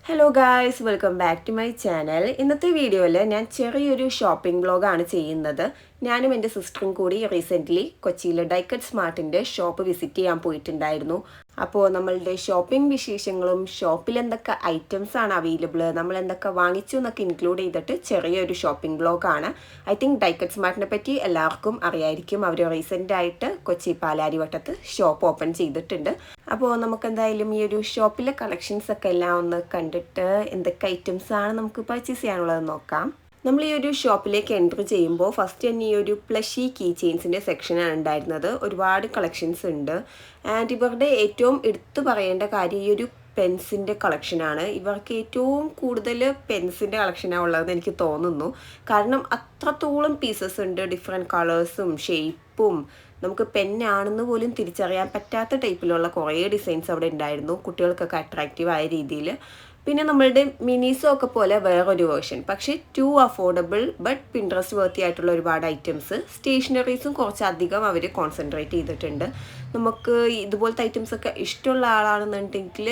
Hello guys, welcome back to my channel. ഇന്നത്തെ വീഡിയോയിൽ ഞാൻ ചെറിയൊരു ഷോപ്പിംഗ് വ്ളോഗാണ് ചെയ്യുന്നത്. ഞാനും എൻ്റെ സിസ്റ്ററും കൂടി റീസെൻ്റ്ലി കൊച്ചിയിലെ ഡൈക്കറ്റ് സ്മാർട്ടിൻ്റെ ഷോപ്പ് വിസിറ്റ് ചെയ്യാൻ പോയിട്ടുണ്ടായിരുന്നു. അപ്പോൾ നമ്മളുടെ ഷോപ്പിംഗ് വിശേഷങ്ങളും ഷോപ്പിൽ എന്തൊക്കെ ഐറ്റംസ് ആണ് അവൈലബിൾ, നമ്മൾ എന്തൊക്കെ വാങ്ങിച്ചു എന്നൊക്കെ ഇൻക്ലൂഡ് ചെയ്തിട്ട് ചെറിയൊരു ഷോപ്പിംഗ് വ്ളോഗാണ്. ഐ തിങ്ക് ഡൈക്കറ്റ് സ്മാർട്ടിനെ പറ്റി എല്ലാവർക്കും അറിയായിരിക്കും. അവർ റീസെൻ്റായിട്ട് കൊച്ചി പാലാരിവട്ടത്ത് ഷോപ്പ് ഓപ്പൺ ചെയ്തിട്ടുണ്ട്. അപ്പോൾ നമുക്ക് എന്തായാലും ഈ ഒരു ഷോപ്പിലെ കളക്ഷൻസ് ഒക്കെ എല്ലാം ഒന്ന് കണ്ടിട്ട് എന്തൊക്കെ ഐറ്റംസ് ആണ് നമുക്ക് പർച്ചേസ് ചെയ്യാനുള്ളത് നോക്കാം. നമ്മൾ ഈ ഒരു ഷോപ്പിലേക്ക് എൻട്രി ചെയ്യുമ്പോൾ ഫസ്റ്റ് തന്നെ ഈ ഒരു പ്ലഷി കീ ചെയിൻസിൻ്റെ സെക്ഷനാണ് ഉണ്ടായിരുന്നത്. ഒരുപാട് കളക്ഷൻസ് ഉണ്ട്. ആൻഡ് ഇവരുടെ ഏറ്റവും എടുത്തു പറയേണ്ട കാര്യം ഈ ഒരു പെൻസിൻ്റെ കളക്ഷനാണ്. ഇവർക്ക് ഏറ്റവും കൂടുതൽ പെൻസിൻ്റെ കളക്ഷനാണ് ഉള്ളതെന്ന് എനിക്ക് തോന്നുന്നു. കാരണം അത്രത്തോളം പീസസ് ഉണ്ട്, ഡിഫറെൻറ്റ് കളേഴ്സും ഷേപ്പും. നമുക്ക് പെന്നാണെന്ന് പോലും തിരിച്ചറിയാൻ പറ്റാത്ത ടൈപ്പിലുള്ള കുറേ ഡിസൈൻസ് അവിടെ ഉണ്ടായിരുന്നു, കുട്ടികൾക്കൊക്കെ അട്രാക്റ്റീവ് ആയ രീതിയിൽ. പിന്നെ നമ്മളുടെ മിനീസോ ഒക്കെ പോലെ വേറൊരു വേർഷൻ, പക്ഷേ ടു അഫോർഡബിൾ ബട്ട് പിൻട്രസ്റ്റ് വർത്തി ആയിട്ടുള്ള ഒരുപാട് ഐറ്റംസ്. സ്റ്റേഷനറീസും കുറച്ചധികം അവർ കോൺസെൻട്രേറ്റ് ചെയ്തിട്ടുണ്ട്. നമുക്ക് ഇതുപോലത്തെ ഐറ്റംസ് ഒക്കെ ഇഷ്ടമുള്ള ആളാണെന്നുണ്ടെങ്കിൽ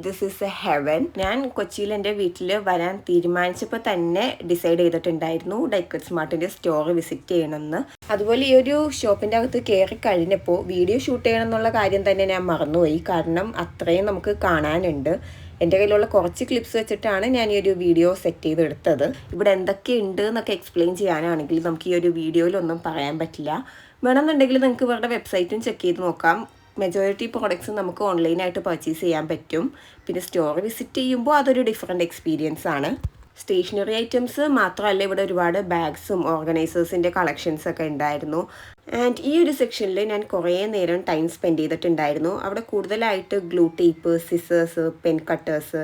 ദിസ് ഈസ് എ ഹെവൻ. ഞാൻ കൊച്ചിയിൽ എൻ്റെ വീട്ടിൽ വരാൻ തീരുമാനിച്ചപ്പോൾ തന്നെ ഡിസൈഡ് ചെയ്തിട്ടുണ്ടായിരുന്നു ഡൈക്കറ്റ് സ്മാർട്ടിൻ്റെ സ്റ്റോർ വിസിറ്റ് ചെയ്യണമെന്ന്. അതുപോലെ ഈ ഒരു ഷോപ്പിൻ്റെ അകത്ത് കയറി കഴിഞ്ഞപ്പോൾ വീഡിയോ ഷൂട്ട് ചെയ്യണം എന്നുള്ള കാര്യം തന്നെ ഞാൻ മറന്നുപോയി. കാരണം അത്രയും നമുക്ക് കാണാനുണ്ട്. എൻ്റെ കയ്യിലുള്ള കുറച്ച് ക്ലിപ്സ് വെച്ചിട്ടാണ് ഞാൻ ഈ ഒരു വീഡിയോ സെറ്റ് ചെയ്തെടുത്തത്. ഇവിടെ എന്തൊക്കെ ഉണ്ട് എന്നൊക്കെ എക്സ്പ്ലെയിൻ ചെയ്യാനാണെങ്കിൽ നമുക്ക് ഈ ഒരു വീഡിയോയിലൊന്നും പറയാൻ പറ്റില്ല. വേണമെന്നുണ്ടെങ്കിൽ നിങ്ങൾക്ക് ഇവരുടെ വെബ്സൈറ്റും ചെക്ക് ചെയ്ത് നോക്കാം. മെജോറിറ്റി പ്രോഡക്ട്സ് നമുക്ക് ഓൺലൈനായിട്ട് പർച്ചേസ് ചെയ്യാൻ പറ്റും. പിന്നെ സ്റ്റോർ വിസിറ്റ് ചെയ്യുമ്പോൾ അതൊരു ഡിഫറെൻറ്റ് എക്സ്പീരിയൻസ് ആണ്. സ്റ്റേഷനറി ഐറ്റംസ് മാത്രമല്ല, ഇവിടെ ഒരുപാട് ബാഗ്സും ഓർഗനൈസേഴ്സിൻ്റെ കളക്ഷൻസ് ഒക്കെ ഉണ്ടായിരുന്നു. ആൻഡ് ഈ ഒരു സെക്ഷനിൽ ഞാൻ കുറേ നേരം ടൈം സ്പെൻഡ് ചെയ്തിട്ടുണ്ടായിരുന്നു. അവിടെ കൂടുതലായിട്ട് glue tape, scissors, pen cutters,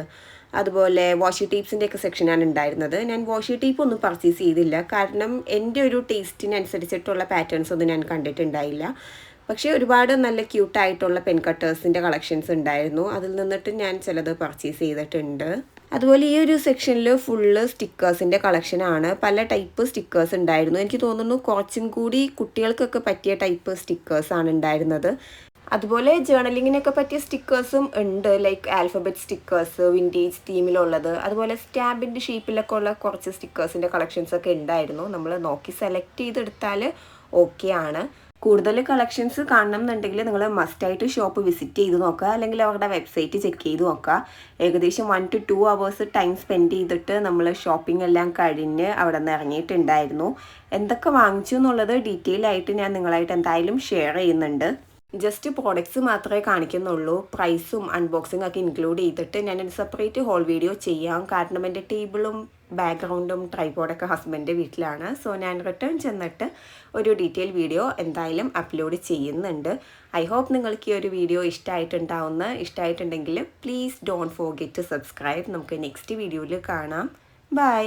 അതുപോലെ വാഷി ടേപ്സിൻ്റെ ഒക്കെ സെക്ഷനാണ് ഉണ്ടായിരുന്നത്. ഞാൻ വാഷി ടേപ്പ് ഒന്നും പർച്ചേസ് ചെയ്തില്ല, കാരണം എൻ്റെ ഒരു ടേസ്റ്റിനനുസരിച്ചിട്ടുള്ള പാറ്റേൺസ് ഒന്നും ഞാൻ കണ്ടിട്ടുണ്ടായില്ല. പക്ഷേ ഒരുപാട് നല്ല ക്യൂട്ടായിട്ടുള്ള പെൻ കട്ടേഴ്സിൻ്റെ കളക്ഷൻസ് ഉണ്ടായിരുന്നു. അതിൽ നിന്നിട്ട് ഞാൻ ചിലത് പർച്ചേസ് ചെയ്തിട്ടുണ്ട്. അതുപോലെ ഈ ഒരു സെക്ഷനിൽ ഫുള്ള് സ്റ്റിക്കേഴ്സിൻ്റെ കളക്ഷനാണ്. പല ടൈപ്പ് സ്റ്റിക്കേഴ്സ് ഉണ്ടായിരുന്നു. എനിക്ക് തോന്നുന്നു കുറച്ചും കൂടി കുട്ടികൾക്കൊക്കെ പറ്റിയ ടൈപ്പ് സ്റ്റിക്കേഴ്സാണ് ഉണ്ടായിരുന്നത്. അതുപോലെ ജേർണലിങ്ങിനൊക്കെ പറ്റിയ സ്റ്റിക്കേഴ്സും ഉണ്ട്, ലൈക്ക് ആൽഫബറ്റ് സ്റ്റിക്കേഴ്സ്, വിൻറ്റേജ് തീമിലുള്ളത്. അതുപോലെ സ്റ്റാമ്പിൻ്റെ ഷേപ്പിലൊക്കെ ഉള്ള കുറച്ച് സ്റ്റിക്കേഴ്സിൻ്റെ കളക്ഷൻസ് ഒക്കെ ഉണ്ടായിരുന്നു. നമ്മൾ നോക്കി സെലക്ട് ചെയ്തെടുത്താൽ ഓക്കെ ആണ്. കൂടുതൽ കളക്ഷൻസ് കാണണം എന്നുണ്ടെങ്കിൽ നിങ്ങൾ മസ്റ്റായിട്ട് ഷോപ്പ് വിസിറ്റ് ചെയ്ത് നോക്കുക, അല്ലെങ്കിൽ അവരുടെ വെബ്സൈറ്റ് ചെക്ക് ചെയ്ത് നോക്കുക. ഏകദേശം 1 to 2 hours ടൈം സ്പെൻഡ് ചെയ്തിട്ട് നമ്മൾ ഷോപ്പിംഗ് എല്ലാം കഴിഞ്ഞ് അവിടെ നിന്ന് ഇറങ്ങിയിട്ടുണ്ടായിരുന്നു. എന്തൊക്കെ വാങ്ങിച്ചു എന്നുള്ളത് ഡീറ്റെയിൽ ആയിട്ട് ഞാൻ നിങ്ങളായിട്ട് എന്തായാലും ഷെയർ ചെയ്യുന്നുണ്ട്. ജസ്റ്റ് പ്രോഡക്ട്സ് മാത്രമേ കാണിക്കുന്നുള്ളൂ. പ്രൈസും അൺബോക്സിംഗ് ഒക്കെ ഇൻക്ലൂഡ് ചെയ്തിട്ട് ഞാനൊരു സെപ്പറേറ്റ് ഹോൾ വീഡിയോ ചെയ്യാം. കാരണം എൻ്റെ ടേബിളും ബാക്ക്ഗ്രൗണ്ടും ട്രൈപോഡൊക്കെ ഹസ്ബൻഡിൻ്റെ വീട്ടിലാണ്. സോ ഞാൻ റിട്ടേൺ ചെന്നിട്ട് ഒരു ഡീറ്റെയിൽ വീഡിയോ എന്തായാലും അപ്ലോഡ് ചെയ്യുന്നുണ്ട്. ഐ ഹോപ്പ് നിങ്ങൾക്ക് ഈ ഒരു വീഡിയോ ഇഷ്ടമായിട്ടുണ്ടെങ്കിൽ please don't forget to subscribe. നമുക്ക് നെക്സ്റ്റ് വീഡിയോയിൽ കാണാം. ബൈ.